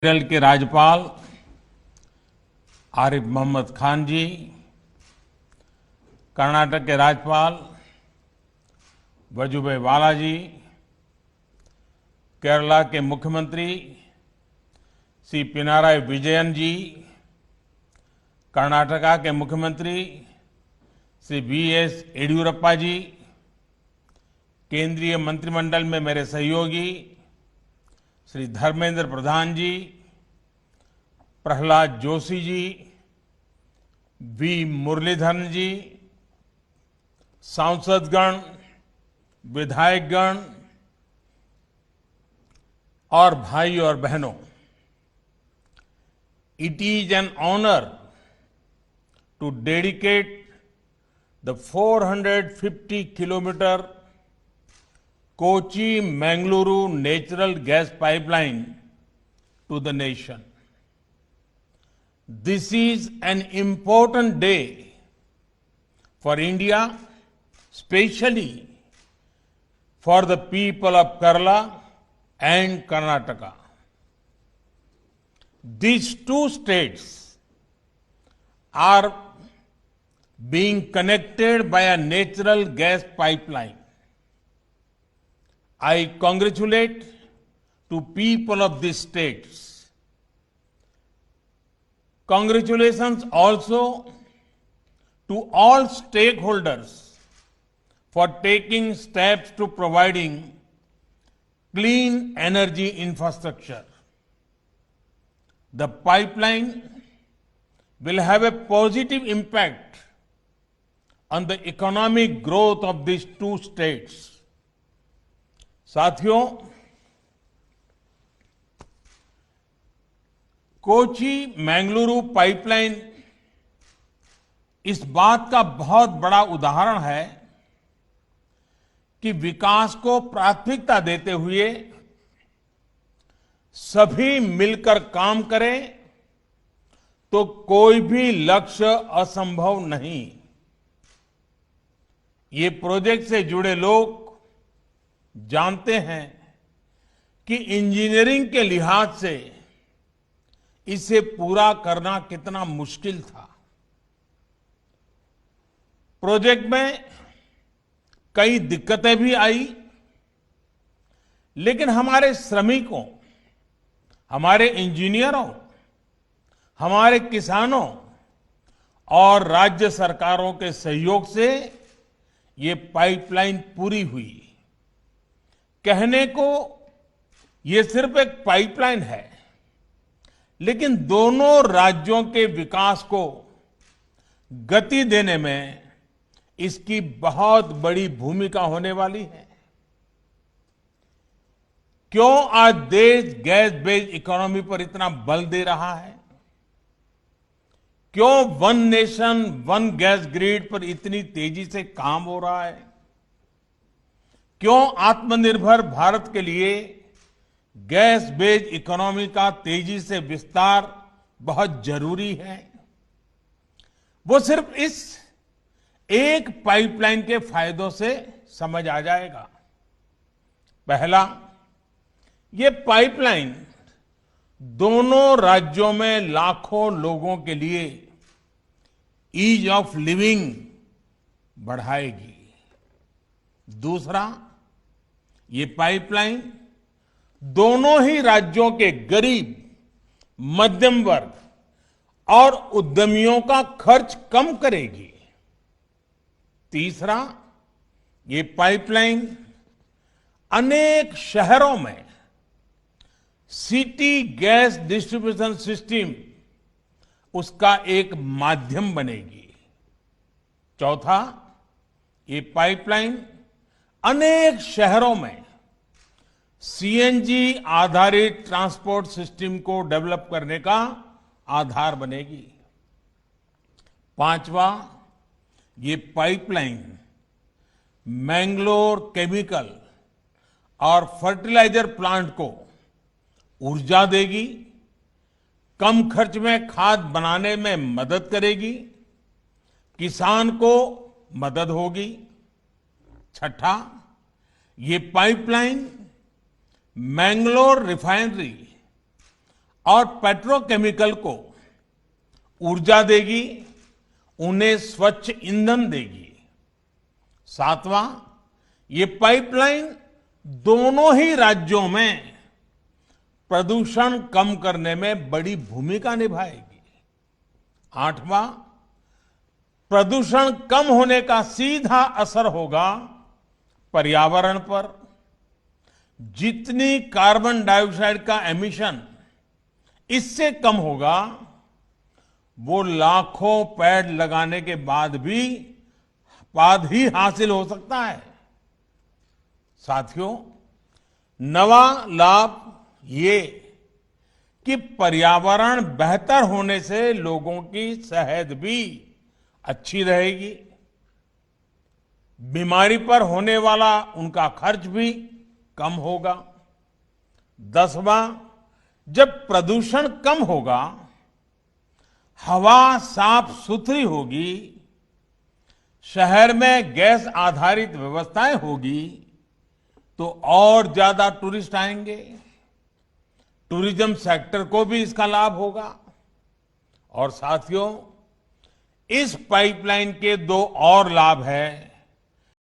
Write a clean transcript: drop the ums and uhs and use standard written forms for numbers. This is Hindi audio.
केरल के राज्यपाल आरिफ मोहम्मद खान जी, कर्नाटक के राज्यपाल वजुभाई वाला जी, केरला के मुख्यमंत्री श्री पिनाराई विजयन जी, कर्नाटका के मुख्यमंत्री श्री वीएस येदियुरप्पा जी, केंद्रीय मंत्रिमंडल में मेरे सहयोगी श्री धर्मेंद्र प्रधान जी, प्रहलाद जोशी जी, वी मुरलीधरन जी, सांसदगण, विधायकगण और भाई और बहनों, it is an honor to dedicate the 450-kilometer Kochi-Mangaluru natural gas pipeline to the nation. This is an important day for India, especially for the people of Kerala and Karnataka. These two states are being connected by a natural gas pipeline. I congratulate to people of these states. Congratulations also to all stakeholders for taking steps to providing clean energy infrastructure. The pipeline will have a positive impact on the economic growth of these two states. साथियों, कोची मैंगलुरु पाइपलाइन इस बात का बहुत बड़ा उदाहरण है कि विकास को प्राथमिकता देते हुए सभी मिलकर काम करें तो कोई भी लक्ष्य असंभव नहीं। ये प्रोजेक्ट से जुड़े लोग जानते हैं कि इंजीनियरिंग के लिहाज से इसे पूरा करना कितना मुश्किल था। प्रोजेक्ट में कई दिक्कतें भी आई, लेकिन हमारे श्रमिकों, हमारे इंजीनियरों, हमारे किसानों और राज्य सरकारों के सहयोग से ये पाइपलाइन पूरी हुई। कहने को ये सिर्फ एक पाइपलाइन है, लेकिन दोनों राज्यों के विकास को गति देने में इसकी बहुत बड़ी भूमिका होने वाली है। क्यों आज देश गैस बेस्ड इकोनॉमी पर इतना बल दे रहा है? क्यों one nation one gas grid पर इतनी तेजी से काम हो रहा है? क्यों आत्मनिर्भर भारत के लिए गैस बेस्ड इकोनॉमी का तेजी से विस्तार बहुत जरूरी है? वो सिर्फ इस एक पाइपलाइन के फायदों से समझ आ जाएगा। पहला, ये पाइपलाइन दोनों राज्यों में लाखों लोगों के लिए ईज ऑफ लिविंग बढ़ाएगी। दूसरा, ये पाइपलाइन दोनों ही राज्यों के गरीब, मध्यम वर्ग और उद्यमियों का खर्च कम करेगी। तीसरा, ये पाइपलाइन अनेक शहरों में सिटी गैस डिस्ट्रीब्यूशन सिस्टम उसका एक माध्यम बनेगी। चौथा, ये पाइपलाइन अनेक शहरों में सीएनजी आधारित ट्रांसपोर्ट सिस्टम को डेवलप करने का आधार बनेगी। पांचवा, ये पाइपलाइन मैंगलोर केमिकल और फर्टिलाइजर प्लांट को ऊर्जा देगी, कम खर्च में खाद बनाने में मदद करेगी, किसान को मदद होगी। छठा, ये पाइपलाइन मैंगलोर रिफाइनरी और पेट्रोकेमिकल को ऊर्जा देगी, उन्हें स्वच्छ ईंधन देगी। सातवां, ये पाइपलाइन दोनों ही राज्यों में प्रदूषण कम करने में बड़ी भूमिका निभाएगी। आठवां, प्रदूषण कम होने का सीधा असर होगा पर्यावरण पर। जितनी कार्बन डाइऑक्साइड का एमिशन इससे कम होगा, वो लाखों पेड़ लगाने के बाद ही हासिल हो सकता है। साथियों, नवा लाभ ये कि पर्यावरण बेहतर होने से लोगों की सेहत भी अच्छी रहेगी, बीमारी पर होने वाला उनका खर्च भी कम होगा। 10वां, जब प्रदूषण कम होगा, हवा साफ सुथरी होगी, शहर में गैस आधारित व्यवस्थाएं होगी, तो और ज्यादा टूरिस्ट आएंगे। टूरिज्म सेक्टर को भी इसका लाभ होगा। और साथियों, इस पाइपलाइन के दो और लाभ हैं।